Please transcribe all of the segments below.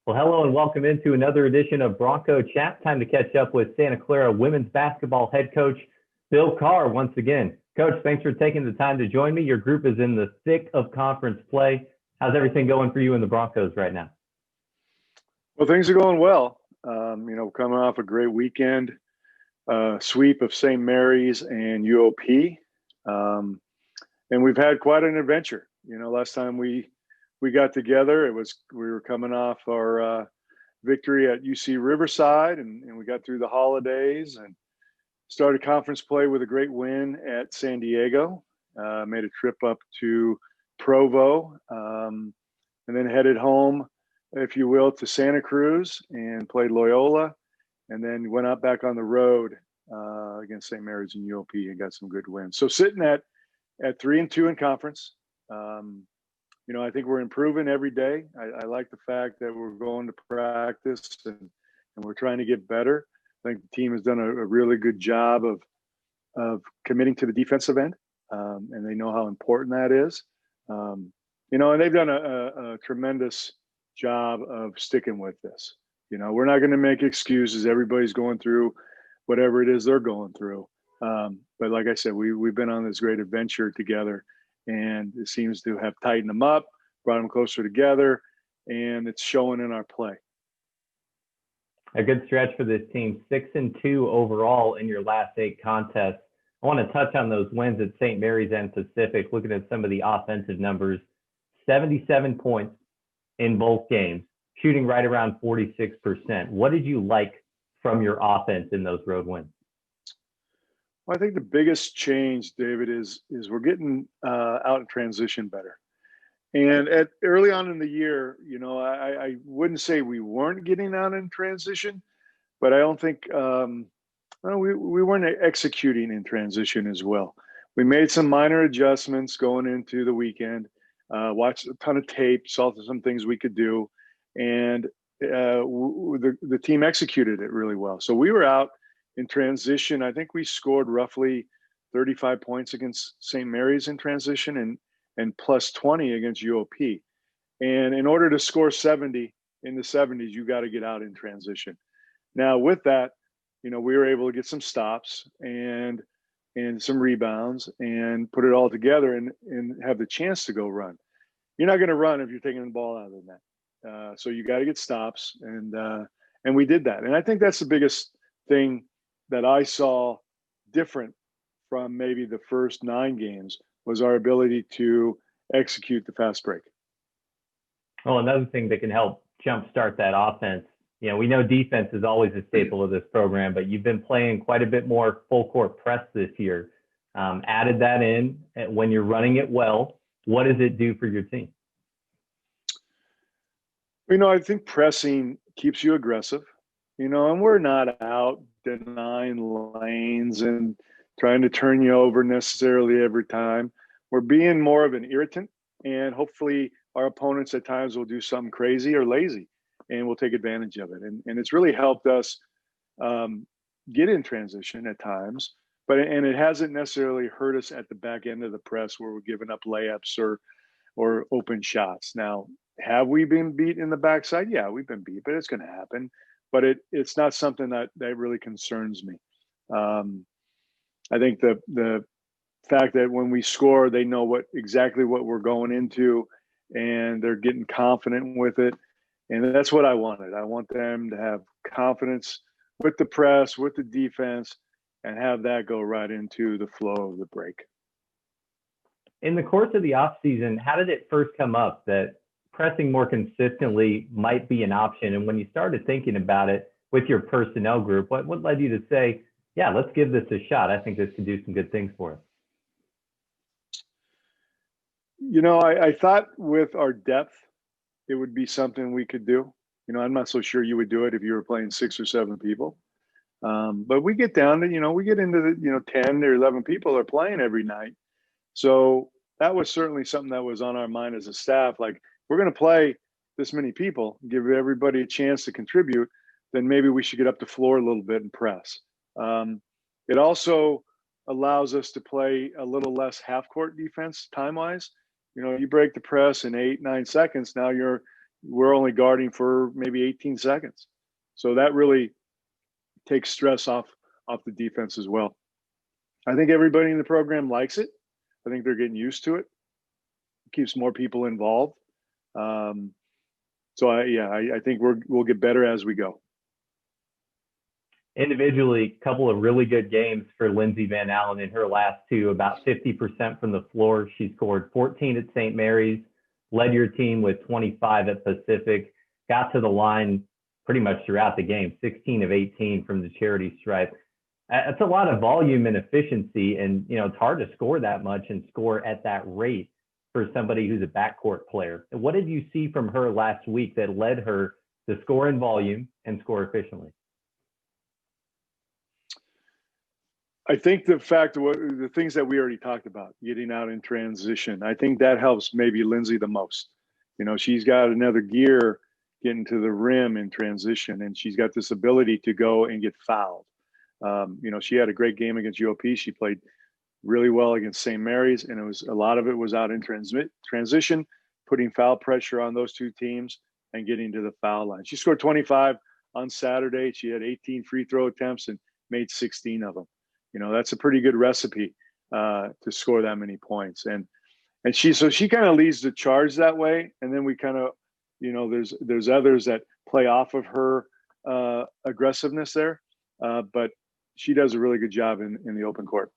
Well, hello and welcome into another edition of Bronco Chat. Time to catch up with Santa Clara women's basketball head coach Bill Carr once again. Coach, thanks for taking the time to join me. Your group is in the thick of conference play. How's everything going for you and the Broncos right now? Well, things are going well. Coming off a great weekend, sweep of St. Mary's and UOP. And we've had quite an adventure. Last time we got together, we were coming off our victory at UC Riverside, and we got through the holidays and started conference play with a great win at San Diego. Made a trip up to Provo, and then headed home, if you will, to Santa Cruz and played Loyola, and then went out back on the road against St. Mary's and UOP and got some good wins. So sitting at 3-2 in conference. I think we're improving every day. I like the fact that we're going to practice and we're trying to get better. I think the team has done a really good job of committing to the defensive end, and they know how important that is. And they've done a tremendous job of sticking with this. We're not going to make excuses. Everybody's going through whatever it is they're going through. But like I said, we've been on this great adventure together, and it seems to have tightened them up, brought them closer together, and it's showing in our play. A good stretch for this team, 6-2 overall in your last 8 contests. I want to touch on those wins at St. Mary's and Pacific, looking at some of the offensive numbers. 77 points in both games, shooting right around 46%. What did you like from your offense in those road wins? Well, I think the biggest change, David, is we're getting out in transition better. And early on in the year, I wouldn't say we weren't getting out in transition, but I don't think we weren't executing in transition as well. We made some minor adjustments going into the weekend, watched a ton of tape, saw some things we could do, and the team executed it really well. So we were out in transition. I think we scored roughly 35 points against St. Mary's in transition and plus 20 against UOP. And in order to score 70 in the 70s, you got to get out in transition. Now with that, we were able to get some stops and some rebounds and put it all together and have the chance to go run. You're not going to run if you're taking the ball out of the net. So you got to get stops, and we did that. And I think that's the biggest thing that I saw different from maybe the first 9 games was our ability to execute the fast break. Well, another thing that can help jumpstart that offense, we know defense is always a staple of this program, but you've been playing quite a bit more full court press this year. Added that in when you're running it well. What does it do for your team? I think pressing keeps you aggressive, and we're not out denying lanes and trying to turn you over necessarily every time. We're being more of an irritant, and hopefully our opponents at times will do something crazy or lazy, and we'll take advantage of it. And it's really helped us get in transition at times, and it hasn't necessarily hurt us at the back end of the press where we're giving up layups or open shots. Now, have we been beat in the backside? Yeah, we've been beat, but it's going to happen. But it's not something that really concerns me. I think the fact that when we score, they know exactly what we're going into, and they're getting confident with it. And that's what I wanted. I want them to have confidence with the press, with the defense, and have that go right into the flow of the break. In the course of the offseason, how did it first come up that pressing more consistently might be an option? And when you started thinking about it with your personnel group, what led you to say, yeah, let's give this a shot? I think this could do some good things for us. I thought with our depth, it would be something we could do. I'm not so sure you would do it if you were playing 6 or 7 people. But we get down to, we get into the, 10 or 11 people are playing every night. So that was certainly something that was on our mind as a staff. Like, we're going to play this many people, give everybody a chance to contribute, then maybe we should get up the floor a little bit and press. It also allows us to play a little less half-court defense time-wise. You break the press in 8-9 seconds. Now you're we're only guarding for maybe 18 seconds. So that really takes stress off the defense as well. I think everybody in the program likes it. I think they're getting used to it. It keeps more people involved. So I think we'll get better as we go. Individually, a couple of really good games for Lindsay VanAllen in her last two, about 50% from the floor. She scored 14 at St. Mary's, led your team with 25 at Pacific, got to the line pretty much throughout the game, 16 of 18 from the charity stripe. That's a lot of volume and efficiency, and it's hard to score that much and score at that rate for somebody who's a backcourt player. What did you see from her last week that led her to score in volume and score efficiently? I think the things that we already talked about, getting out in transition, I think that helps maybe Lindsay the most. She's got another gear getting to the rim in transition, and she's got this ability to go and get fouled. She had a great game against UOP. She played really well against St. Mary's, and a lot of it was out in transition, putting foul pressure on those two teams and getting to the foul line. She scored 25 on Saturday. She had 18 free throw attempts and made 16 of them. That's a pretty good recipe to score that many points. And she kind of leads the charge that way. And then we kind of, there's others that play off of her aggressiveness there. But she does a really good job in the open court.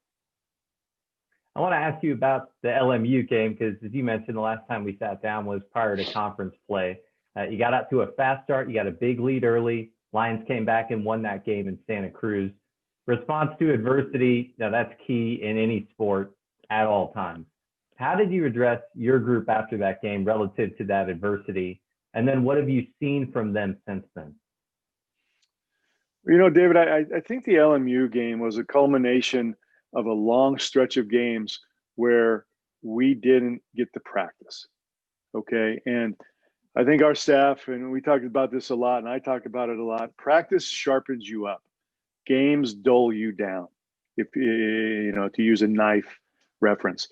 I want to ask you about the LMU game because, as you mentioned, the last time we sat down was prior to conference play. You got out to a fast start. You got a big lead early. Lions came back and won that game in Santa Cruz. Response to adversity, now that's key in any sport at all times. How did you address your group after that game relative to that adversity? And then what have you seen from them since then? David, I think the LMU game was a culmination of a long stretch of games where we didn't get the practice. Okay. And I think our staff, and we talked about this a lot, and I talked about it a lot, practice sharpens you up. Games dull you down, if to use a knife reference.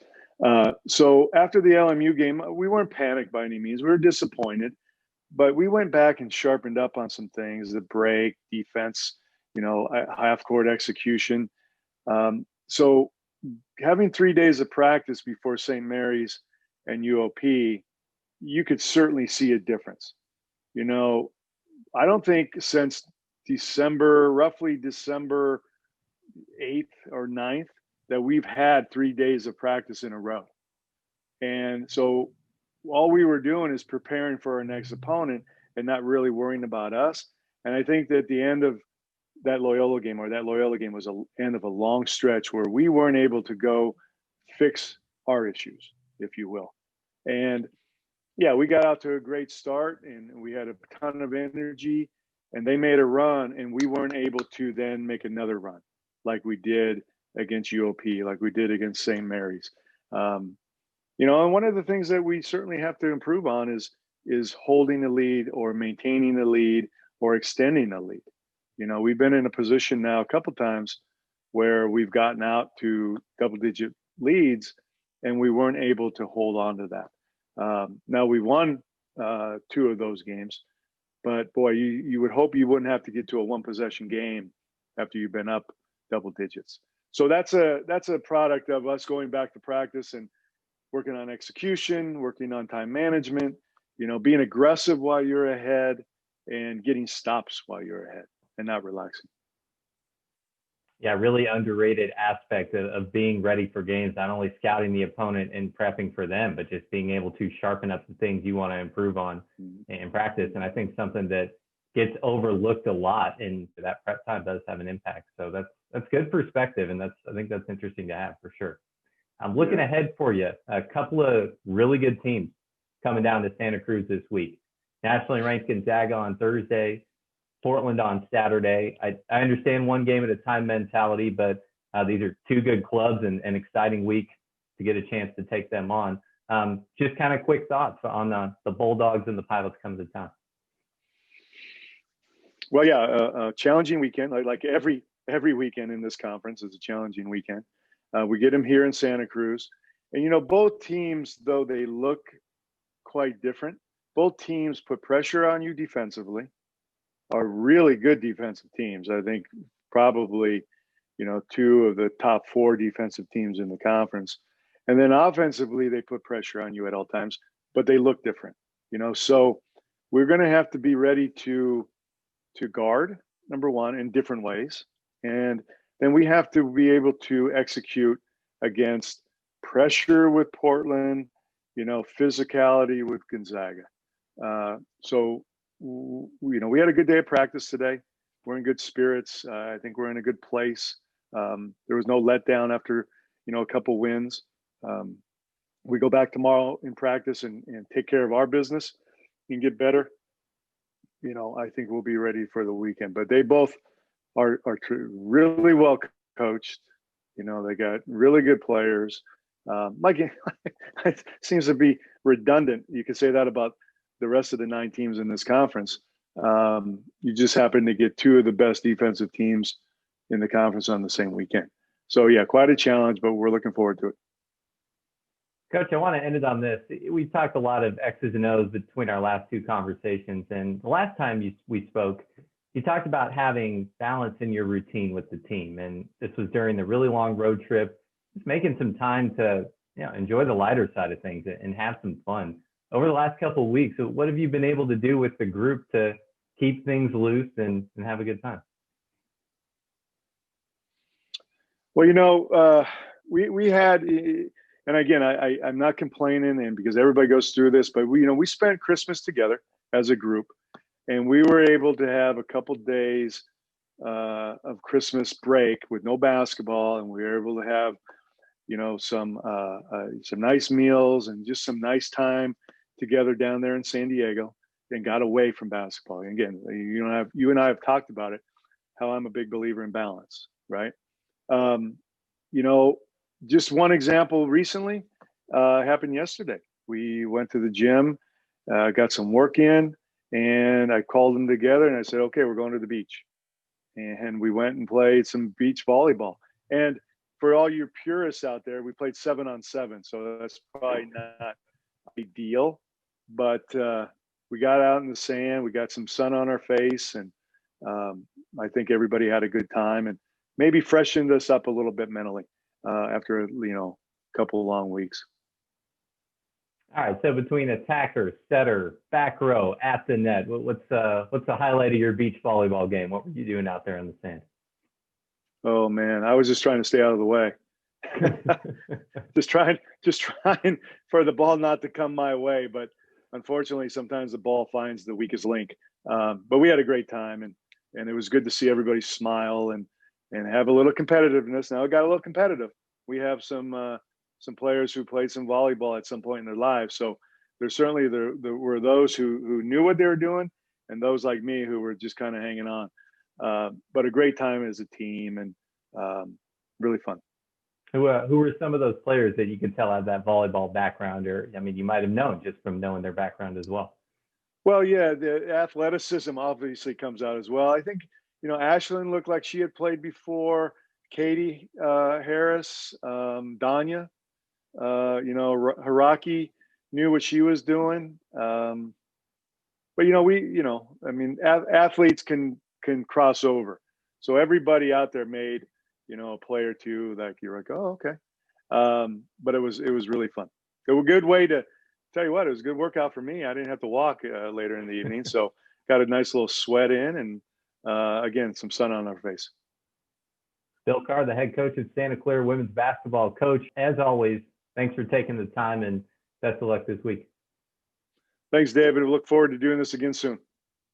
So after the LMU game, we weren't panicked by any means. We were disappointed, but we went back and sharpened up on some things: the break, defense, half court execution. So having 3 days of practice before St. Mary's and UOP, you could certainly see a difference. I don't think since roughly December 8th or 9th, that we've had 3 days of practice in a row. And so all we were doing is preparing for our next opponent and not really worrying about us. And I think that the end of that Loyola game was the end of a long stretch where we weren't able to go fix our issues, if you will. And yeah, we got out to a great start and we had a ton of energy. And they made a run, and we weren't able to then make another run like we did against UOP, like we did against St. Mary's. And one of the things that we certainly have to improve on is holding the lead or maintaining the lead or extending the lead. We've been in a position now a couple times where we've gotten out to double-digit leads, and we weren't able to hold on to that. Now we won 2 of those games. But boy, you would hope you wouldn't have to get to a one-possession game after you've been up double digits. So that's a product of us going back to practice and working on execution, working on time management, being aggressive while you're ahead and getting stops while you're ahead and not relaxing. Yeah, really underrated aspect of being ready for games, not only scouting the opponent and prepping for them, but just being able to sharpen up the things you want to improve on in practice. And I think something that gets overlooked a lot in that prep time does have an impact. So that's good perspective. And I think that's interesting to have for sure. I'm looking ahead for you. A couple of really good teams coming down to Santa Cruz this week. Nationally ranked Gonzaga on Thursday, Portland on Saturday. I understand one game at a time mentality, but these are 2 good clubs and an exciting week to get a chance to take them on. Just kind of quick thoughts on the Bulldogs and the Pilots coming to town. Well, yeah, a challenging weekend. Like every weekend in this conference is a challenging weekend. We get them here in Santa Cruz. And, both teams, though they look quite different, both teams put pressure on you defensively, are really good defensive teams. I think probably, two of the top 4 defensive teams in the conference. And then offensively, they put pressure on you at all times, but they look different, so we're going to have to be ready to guard, number one, in different ways. And then we have to be able to execute against pressure with Portland, physicality with Gonzaga. So we had a good day of practice today. We're in good spirits. I think we're in a good place. There was no letdown after, a couple wins. We go back tomorrow in practice and take care of our business and get better. I think we'll be ready for the weekend. But they both are really well coached. They got really good players. It seems to be redundant. You could say that about the rest of the 9 teams in this conference. You just happen to get 2 of the best defensive teams in the conference on the same weekend. So, yeah, quite a challenge, but we're looking forward to it. Coach, I want to end it on this. We talked a lot of X's and O's between our last 2 conversations. And the last time we spoke, you talked about having balance in your routine with the team. And this was during the really long road trip, just making some time to enjoy the lighter side of things and have some fun. Over the last couple of weeks, what have you been able to do with the group to keep things loose and have a good time? Well, we had, and again, I'm not complaining, and because everybody goes through this, but we spent Christmas together as a group, and we were able to have a couple days of Christmas break with no basketball, and we were able to have some nice meals and just some nice time together down there in San Diego, and got away from basketball. And again, you and I have talked about it, how I'm a big believer in balance, right? Just one example recently happened yesterday. We went to the gym, got some work in, and I called them together and I said, okay, we're going to the beach. And we went and played some beach volleyball. And for all your purists out there, we played 7-on-7. So that's probably not ideal, but we got out in the sand, we got some sun on our face, and I think everybody had a good time and maybe freshened us up a little bit mentally after a couple of long weeks. All right. So between attacker, setter, back row, at the net, what's the highlight of your beach volleyball game? What were you doing out there in the sand? Oh man, I was just trying to stay out of the way. just trying for the ball not to come my way. But unfortunately, sometimes the ball finds the weakest link. But we had a great time, and it was good to see everybody smile and have a little competitiveness. Now it got a little competitive. We have some players who played some volleyball at some point in their lives. So there's certainly there were those who knew what they were doing, and those like me who were just kind of hanging on. But a great time as a team, and really fun. Who were some of those players that you could tell had that volleyball background, or you might have known just from knowing their background as well? Well, yeah, the athleticism obviously comes out as well. I think Ashlyn looked like she had played before. Katie Harris, Danya, Haraki knew what she was doing. But athletes can cross over. So everybody out there made a play or two like you're like, oh, okay. But it was really fun. It was a good way to tell you what, it was a good workout for me. I didn't have to walk later in the evening, so got a nice little sweat in, and again, some sun on our face. Bill Carr, the head coach of Santa Clara women's basketball. Coach, as always, thanks for taking the time, and best of luck this week. Thanks, David. We look forward to doing this again soon.